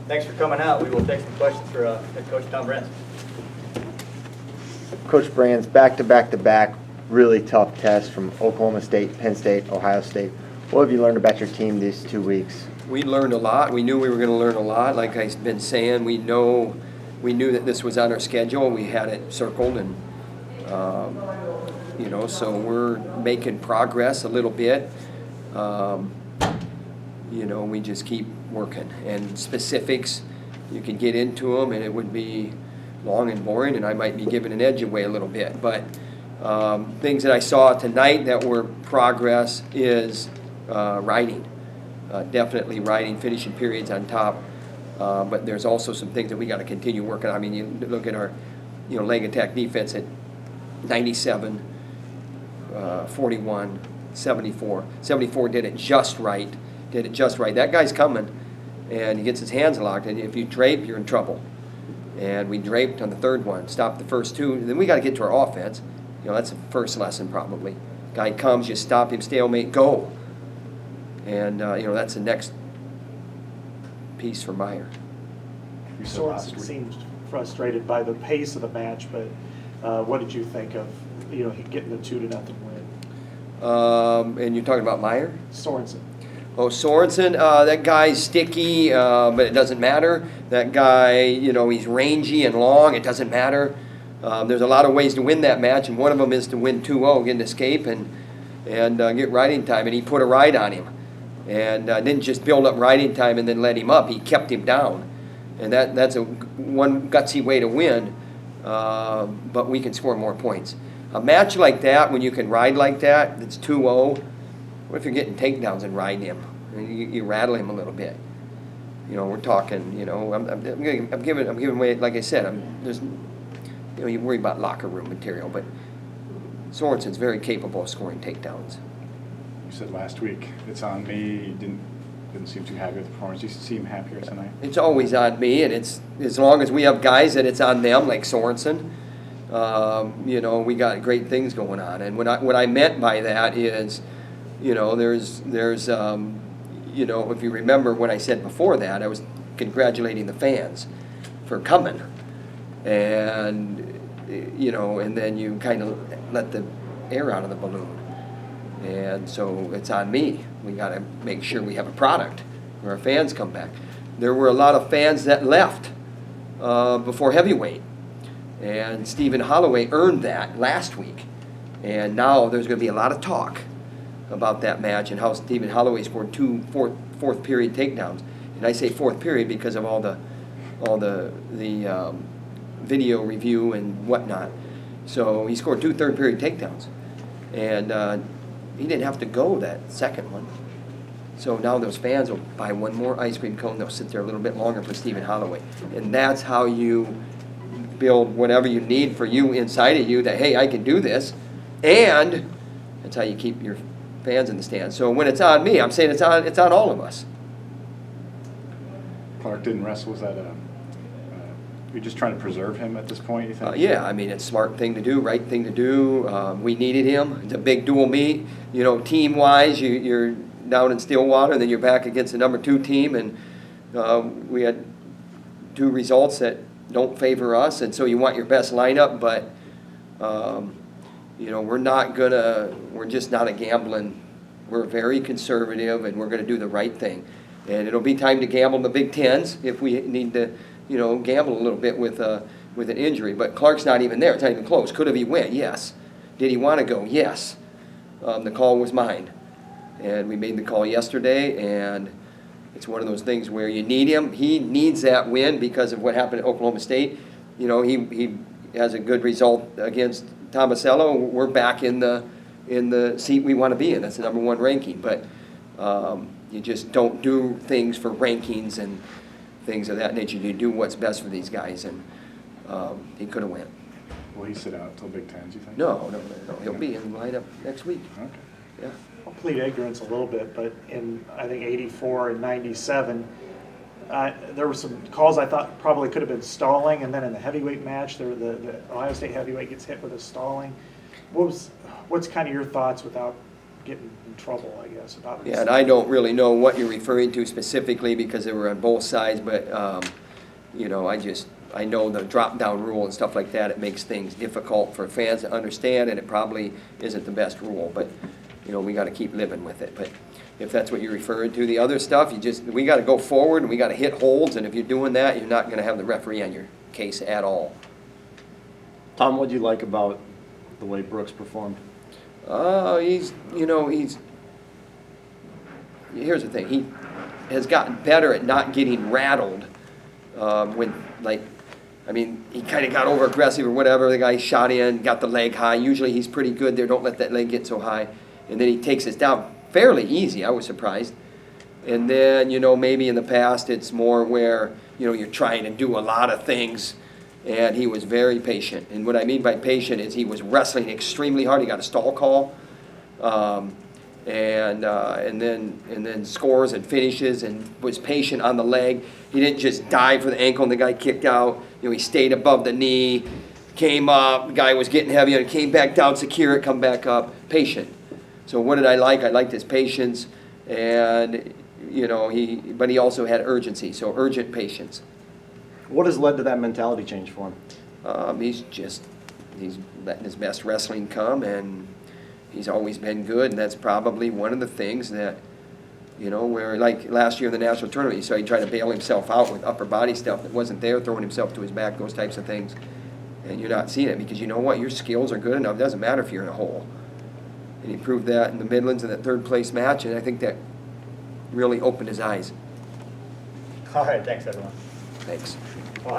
Thanks for coming out. We will take some questions for Head Coach Tom Brands. Coach Brands, back-to-back-to-back, really tough tests from Oklahoma State, Penn State, Ohio State. What have you learned about your team these 2 weeks? We learned a lot. We knew we were going to learn a lot. Like I've been saying, we knew that this was on our schedule. We had it circled, and so we're making progress a little bit. We just keep working. And specifics, you can get into them, and it would be long and boring, and I might be giving an edge away a little bit. But things that I saw tonight that were progress is riding. Definitely riding, finishing periods on top. But there's also some things that we got to continue working on. I mean, you look at our, leg attack defense at 97, 41, 74. 74 did it just right. That guy's coming, and he gets his hands locked, and if you drape, you're in trouble. And we draped on the third one, stopped the first two, and then we got to get to our offense. That's the first lesson probably. Guy comes, you stop him, stalemate, go. And, that's the next piece for Meyer. Sorensen seemed frustrated by the pace of the match, but what did you think of, getting the 2-0 win? And you're talking about Meyer? Sorensen. Oh, Sorensen, that guy's sticky, but it doesn't matter. That guy, he's rangy and long. It doesn't matter. There's a lot of ways to win that match, and one of them is to win 2-0, get an escape, and get riding time. And he put a ride on him, and didn't just build up riding time and then let him up. He kept him down, and that's one gutsy way to win. But we can score more points. A match like that, when you can ride like that, it's 2-0. What if you're getting takedowns and riding him? You rattle him a little bit. We're talking. I'm giving away. Like I said, you worry about locker room material, but Sorensen's very capable of scoring takedowns. You said last week it's on me. You didn't seem too happy with the performance. You seem happier tonight. It's always on me, and it's as long as we have guys that it's on them, like Sorensen. We got great things going on, and what I meant by that is. There's if you remember what I said before that, I was congratulating the fans for coming. And, and then you kind of let the air out of the balloon. And so it's on me. We got to make sure we have a product where our fans come back. There were a lot of fans that left before heavyweight. And Stephen Holloway earned that last week. And now there's going to be a lot of talk about that match and how Stephen Holloway scored 2 fourth period takedowns. And I say fourth period because of all the video review and whatnot. So he scored 2 third period takedowns, and he didn't have to go that second one. So now those fans will buy one more ice cream cone. They'll sit there a little bit longer for Stephen Holloway, and that's how you build whatever you need for you inside of you. That hey, I can do this, and that's how you keep your fans in the stands. So when it's on me, I'm saying it's on all of us. Clark didn't wrestle. Was that you're just trying to preserve him at this point, you think? Yeah, I mean, it's a smart thing to do, right thing to do. We needed him. It's a big dual meet. Team-wise, you're down in Stillwater, and then you're back against the number 2 team, and we had 2 results that don't favor us, and so you want your best lineup, but we're just not a gambling. We're very conservative, and we're going to do the right thing. And it'll be time to gamble in the Big Tens if we need to, gamble a little bit with an injury. But Clark's not even there. It's not even close. Could have he went? Yes. Did he want to go? Yes. The call was mine. And we made the call yesterday, and it's one of those things where you need him. He needs that win because of what happened at Oklahoma State. He has a good result against Tomasello. We're back in the seat we want to be in. That's the number 1 ranking. But you just don't do things for rankings and things of that nature. You do what's best for these guys, and he could have went. Will he sit out until Big Tens, you think? No. He'll be in lineup next week. Okay. Yeah. I'll plead ignorance a little bit, but in, I think, 84 and 97, there were some calls I thought probably could have been stalling, and then in the heavyweight match, the Ohio State heavyweight gets hit with a stalling. What's kind of your thoughts without getting in trouble, I guess, about it. Yeah, and I don't really know what you're referring to specifically because they were on both sides, but, you know, I know the drop-down rule and stuff like that, it makes things difficult for fans to understand, and it probably isn't the best rule, but, you know, we gotta keep living with it. But if that's what you're referring to, the other stuff, we gotta go forward, and we gotta hit holds, and if you're doing that, you're not gonna have the referee on your case at all. Tom, what'd you like about the way Brooks performed? Here's the thing, he has gotten better at not getting rattled when, like, I mean, he kind of got over aggressive or whatever, the guy shot in, got the leg high, usually he's pretty good there, don't let that leg get so high, and then he takes us down fairly easy, I was surprised. And then, you know, maybe in the past it's more where, you know, you're trying to do a lot of things, and he was very patient. And what I mean by patient is he was wrestling extremely hard, he got a stall call, and then scores and finishes and was patient on the leg. He didn't just dive for the ankle and the guy kicked out. You know, he stayed above the knee, came up, the guy was getting heavy, and came back down, secure it, come back up, patient. So what did I like? I liked his patience, and, you know, but he also had urgency, so urgent patience. What has led to that mentality change for him? He's letting his best wrestling come, and he's always been good, and that's probably one of the things that, you know, where like last year in the national tournament, so he tried to bail himself out with upper body stuff that wasn't there, throwing himself to his back, those types of things. And you're not seeing it because you know what, your skills are good enough. It doesn't matter if you're in a hole. And he proved that in the Midlands in that third place match, and I think that really opened his eyes. All right, thanks, everyone. Thanks.